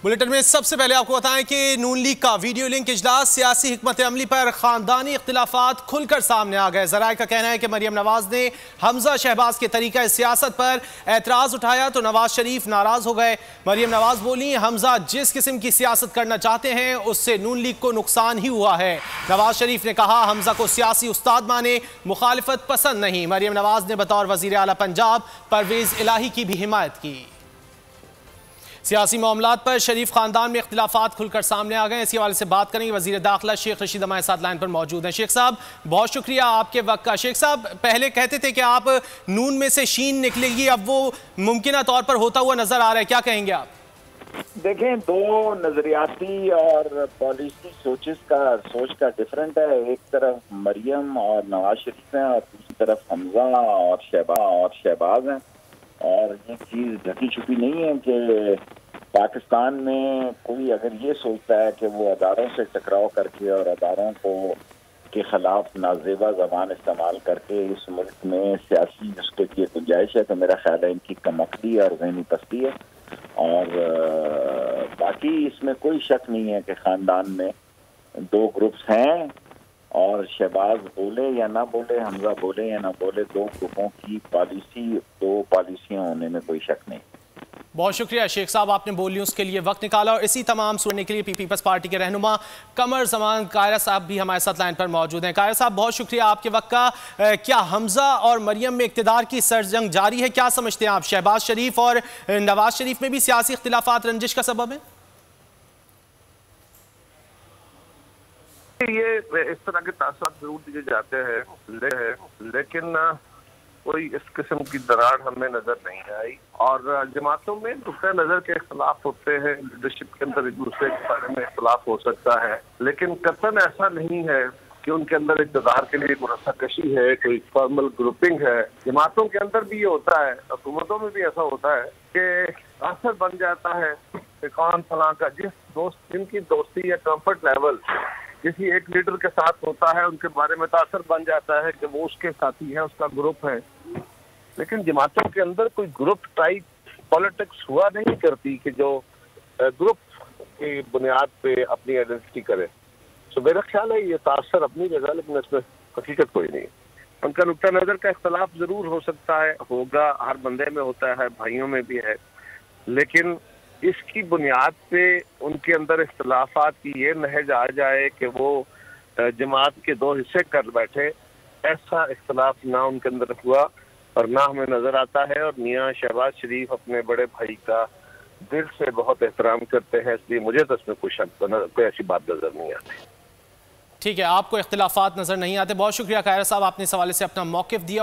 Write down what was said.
Bulletin में सबसे पहले आपको बताएं कि नून लीग का वीडियो लिंक इजलास सियासी हिकमत अमली पर खानदानी इख्तिलाफात खुलकर सामने आ गए। ज़राए का कहना है कि मरियम नवाज ने हमजा शहबाज के तरीका सियासत पर एतराज़ उठाया तो नवाज शरीफ नाराज हो गए। मरियम नवाज बोली, हमजा जिस किस्म की सियासत करना चाहते हैं उससे नून लीग को नुकसान ही हुआ है। नवाज शरीफ ने कहा, हमजा को सियासी उस्ताद माने, मुखालिफत पसंद नहीं। मरियम नवाज ने बतौर वज़ीर आला पंजाब परवेज़ इलाही की भी हिमायत की। सियासी मामलात पर शरीफ खानदान में इख्तिलाफात खुलकर सामने आ गए। इसी हवाले से बात करेंगे। वज़ीर दाखिला शेख रशीद हमारे साथ लाइन पर मौजूद हैं। शेख साहब, बहुत शुक्रिया आपके वक्त का। शेख साहब, पहले कहते थे कि आप नून में से शीन निकलेगी, अब वो मुमकिना तौर पर होता हुआ नजर आ रहा है, क्या कहेंगे आप? देखें, दो नजरियाती और पॉलिसी सोच का डिफरेंट है। एक तरफ मरियम और नवाज शरीफ हैं और दूसरी तरफ हमजा और शहबाज हैं। और ये चीज ढकी छुपी नहीं है कि पाकिस्तान में कोई अगर ये सोचता है कि वो अदारों से टकराव करके और अदारों के खिलाफ नाजेबा जबान इस्तेमाल करके इस मुल्क में सियासी उसके लिए गुंजाइश है, तो मेरा ख्याल है इनकी कमकली और ज़हनी पस्ती है। और बाकी इसमें कोई शक नहीं है कि खानदान में दो ग्रुप्स हैं और शहबाज बोले या ना बोले, हमजा बोले या ना बोले, दो ग्रुपों की दो पॉलिसियां होने में कोई शक नहीं। बहुत शुक्रिया शेख साहब, आपने बोल न्यूज़ के लिए वक्त निकाला। और इसी तमाम सुनने के लिए पीपल्स पार्टी के रहनुमा कमर जमान कायरा साहब भी हमारे साथ लाइन पर मौजूद हैं। कायरा साहब, बहुत शुक्रिया आपके वक्त का। क्या हमजा और मरियम में इक़्तिदार की सरजंग जारी है? क्या समझते हैं आप, शहबाज शरीफ और नवाज शरीफ में भी सियासी इख्तिलाफात रंजिश का सबब है? ये इस तरह के तासुरात जरूर दिए जाते हैं, लेकिन कोई इस किस्म की दरार हमें नजर नहीं आई। और जमातों में नुक्ता नजर के इख्तलाफ होते हैं, लीडरशिप के अंदर एक दूसरे के बारे में इख्तलाफ हो सकता है, लेकिन कतन ऐसा नहीं है कि उनके अंदर इक़्तिदार के लिए कोई रस्साकशी है, कोई फॉर्मल ग्रुपिंग है। जमातों के अंदर भी ये होता है, हुकूमतों में भी ऐसा होता है कि असर बन जाता है कि कौन फलां का जिनकी दोस्ती या कम्फर्ट लेवल किसी एक लीडर के साथ होता है, उनके बारे में तासर बन जाता है कि वो उसके साथी है, उसका ग्रुप है। लेकिन जमातों के अंदर कोई ग्रुप टाइप पॉलिटिक्स हुआ नहीं करती कि जो ग्रुप की बुनियाद पे अपनी आइडेंटिटी करे। तो मेरा ख्याल है ये तासर अपनी जगह, लेकिन इसमें हकीकत कोई नहीं। उनका नुक्ता नजर का इख्तलाफ जरूर हो सकता है, होगा, हर बंदे में होता है, भाइयों में भी है, लेकिन इसकी बुनियाद पे उनके अंदर इख्तलाफात की ये नहज आ जाए कि वो जमात के दो हिस्से कर बैठे, ऐसा इख्तलाफ ना उनके अंदर हुआ और ना हमें नजर आता है। और मियां शहबाज शरीफ अपने बड़े भाई का दिल से बहुत एहतराम करते हैं, इसलिए मुझे तो इसमें कोई ऐसी बात नजर नहीं आती। ठीक है, आपको इख्तिलाफात नजर नहीं आते। बहुत शुक्रिया कायरा साहब, आपने इस हवाले से अपना मौक़िफ़ दिया।